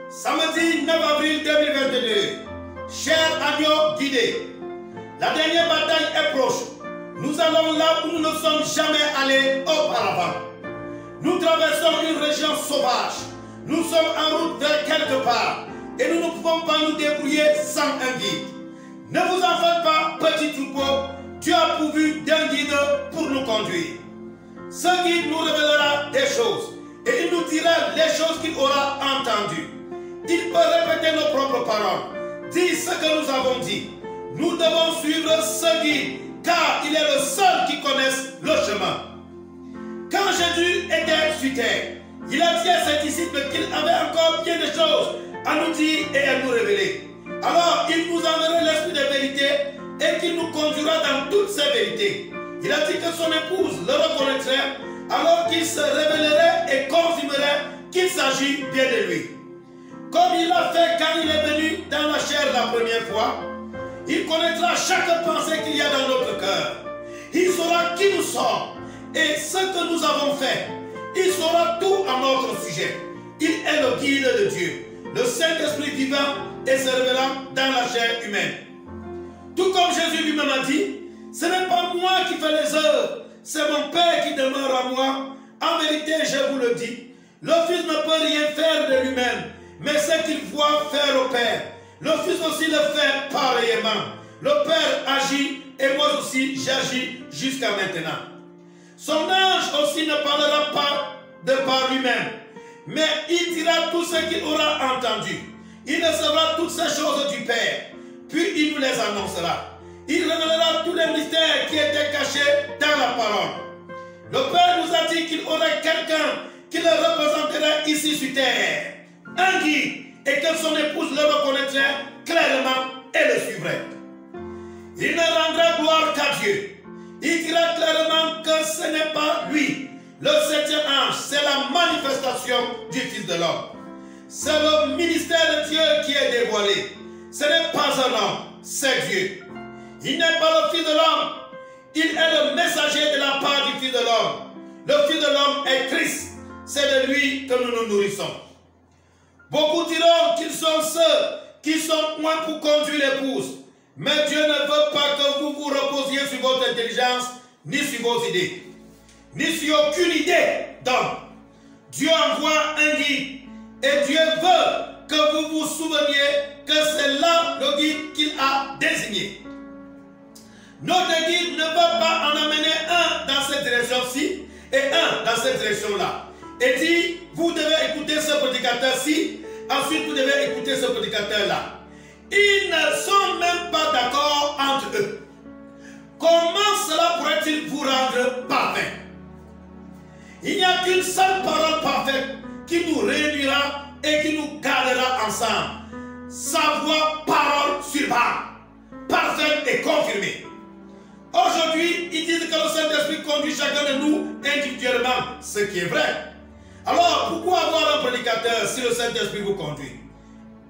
Samedi 9 avril 2022, cher agneau guidé, la dernière bataille est proche. Nous allons là où nous ne sommes jamais allés auparavant. Nous traversons une région sauvage. Nous sommes en route vers quelque part et nous ne pouvons pas nous débrouiller sans un guide. Ne vous en faites pas, petit troupeau, Dieu a pourvu d'un guide pour nous conduire. Ce guide nous révélera des choses et il nous dira les choses qu'il aura entendues. Il peut répéter nos propres paroles, dire ce que nous avons dit. Nous devons suivre ce guide car il est le seul qui connaisse le chemin. Quand Jésus était sur terre, il a dit à ses disciples qu'il avait encore bien des choses à nous dire et à nous révéler. Alors il nous enverra l'esprit de vérité et qu'il nous conduira dans toutes ces vérités. Il a dit que son épouse le reconnaîtrait alors qu'il se révélerait et confirmerait qu'il s'agit bien de lui. Comme il l'a fait quand il est venu dans la chair la première fois, il connaîtra chaque pensée qu'il y a dans notre cœur. Il saura qui nous sommes et ce que nous avons fait. Il saura tout à notre sujet. Il est le guide de Dieu, le Saint-Esprit vivant et se révélant dans la chair humaine. Tout comme Jésus lui-même a dit, ce n'est pas moi qui fais les œuvres, c'est mon Père qui demeure à moi. En vérité, je vous le dis, le Fils ne peut rien faire de lui-même, mais ce qu'il voit faire au Père. Le Fils aussi le fait pareillement. Le Père agit et moi aussi j'agis jusqu'à maintenant. Son ange aussi ne parlera pas de par lui-même, mais il dira tout ce qu'il aura entendu. Il recevra toutes ces choses du Père, puis il nous les annoncera. Il révélera tous les mystères qui étaient cachés dans la parole. Le Père nous a dit qu'il aurait quelqu'un qui le représenterait ici sur terre. Un guide, et que son épouse le reconnaîtrait clairement et le suivrait. Il ne rendra gloire qu'à Dieu. Il dira clairement que ce n'est pas lui. Le septième ange, c'est la manifestation du Fils de l'homme. C'est le ministère de Dieu qui est dévoilé. Ce n'est pas un homme, c'est Dieu. Il n'est pas le Fils de l'homme. Il est le messager de la part du Fils de l'homme. Le Fils de l'homme est Christ. C'est de lui que nous nous nourrissons. Beaucoup diront qu'ils sont ceux qui sont moins pour conduire l'épouse. Mais Dieu ne veut pas que vous vous reposiez sur votre intelligence, ni sur vos idées, ni sur aucune idée d'homme. Dieu envoie un guide et Dieu veut que vous vous souveniez que c'est là le guide qu'il a désigné. Notre guide ne va pas en amener un dans cette direction-ci et un dans cette direction-là. Et dit, vous devez écouter ce prédicateur-ci, ensuite vous devez écouter ce prédicateur-là. Ils ne sont même pas d'accord entre eux. Comment cela pourrait-il vous rendre parfait? Il n'y a qu'une seule parole parfaite qui nous réunira et qui nous gardera ensemble. Sa voix, parole sur parole, parfaite et confirmée. Aujourd'hui, ils disent que le Saint-Esprit conduit chacun de nous individuellement, ce qui est vrai. Alors, pourquoi avoir un prédicateur si le Saint-Esprit vous conduit?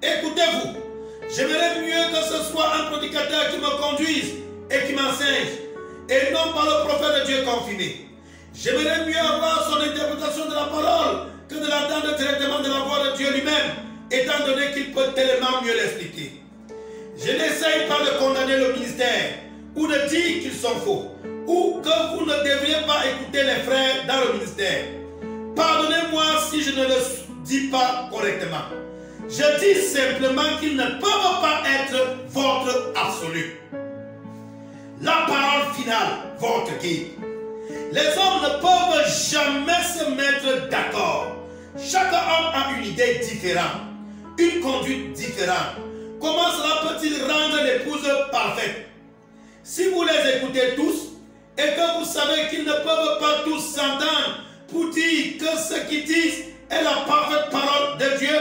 Écoutez-vous, j'aimerais mieux que ce soit un prédicateur qui me conduise et qui m'enseigne, et non pas le prophète de Dieu confirmé. J'aimerais mieux avoir son interprétation de la parole que de l'attendre directement de la voix de Dieu lui-même, étant donné qu'il peut tellement mieux l'expliquer. Je n'essaye pas de condamner le ministère, ou de dire qu'ils sont faux, ou que vous ne devriez pas écouter les frères dans le ministère. Pardonnez-moi si je ne le dis pas correctement. Je dis simplement qu'ils ne peuvent pas être votre absolu. La parole finale, votre guide. Les hommes ne peuvent jamais se mettre d'accord. Chaque homme a une idée différente, une conduite différente. Comment cela peut-il rendre l'épouse parfaite? Si vous les écoutez tous et que vous savez qu'ils ne peuvent pas tous s'entendre pour dire que ce qu'ils disent est la parfaite parole de Dieu,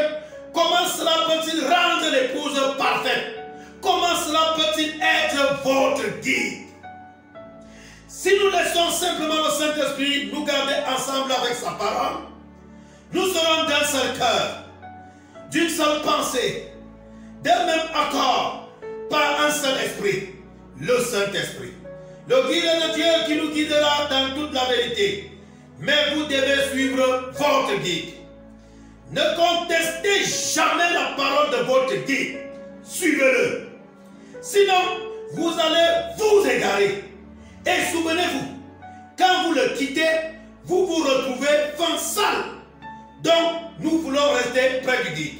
comment cela peut-il rendre l'épouse parfaite? Comment cela peut-il être votre guide? Si nous laissons simplement le Saint-Esprit nous garder ensemble avec sa parole, nous serons d'un seul cœur, d'une seule pensée, d'un même accord, par un seul esprit, le Saint-Esprit. Le guide de Dieu qui nous guidera dans toute la vérité. mais vous devez suivre votre guide. Ne contestez jamais la parole de votre guide. Suivez-le. Sinon, vous allez vous égarer. Et souvenez-vous, quand vous le quittez, vous vous retrouvez fin sale. Donc, nous voulons rester près du guide.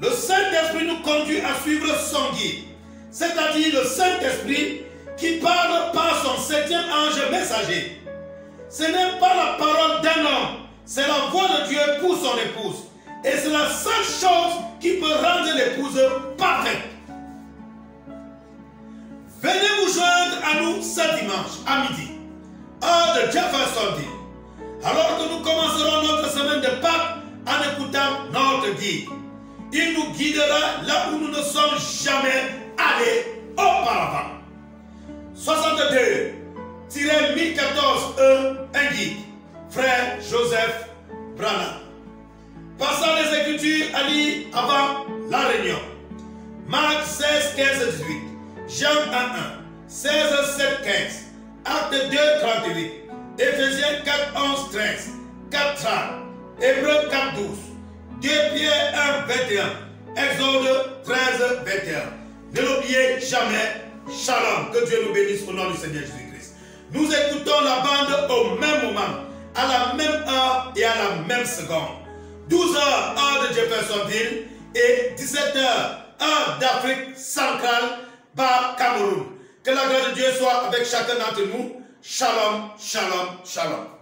Le Saint-Esprit nous conduit à suivre son guide, c'est-à-dire le Saint-Esprit qui parle par son 7e ange messager. Ce n'est pas la parole d'un homme, c'est la voix de Dieu pour son épouse. Et c'est la seule chose qui peut rendre l'épouse parfaite. Venez vous joindre à nous ce dimanche à midi, heure de Jeffersonville, alors que nous commencerons notre semaine de Pâques en écoutant notre guide. Il nous guidera là où nous ne sommes jamais allés auparavant. 62-1014 un guide. Frère Joseph Branham. Passons les Écritures à lire avant la réunion. Marc 16, 15, 18. Jean 1, 1. 16, 7, 15. Acte 2, 38. Éphésiens 4, 11, 13. 4, 30. Hébreux 4, 12. 2 Pierre 1, 21. Exode 13, 21. Ne l'oubliez jamais. Shalom. Que Dieu nous bénisse au nom du Seigneur Jésus-Christ. Nous écoutons la bande au même moment, à la même heure et à la même seconde. 12h, heure de Jeffersonville et 17h, heure d'Afrique centrale, par Cameroun. Que la grâce de Dieu soit avec chacun d'entre nous. Shalom, shalom, shalom.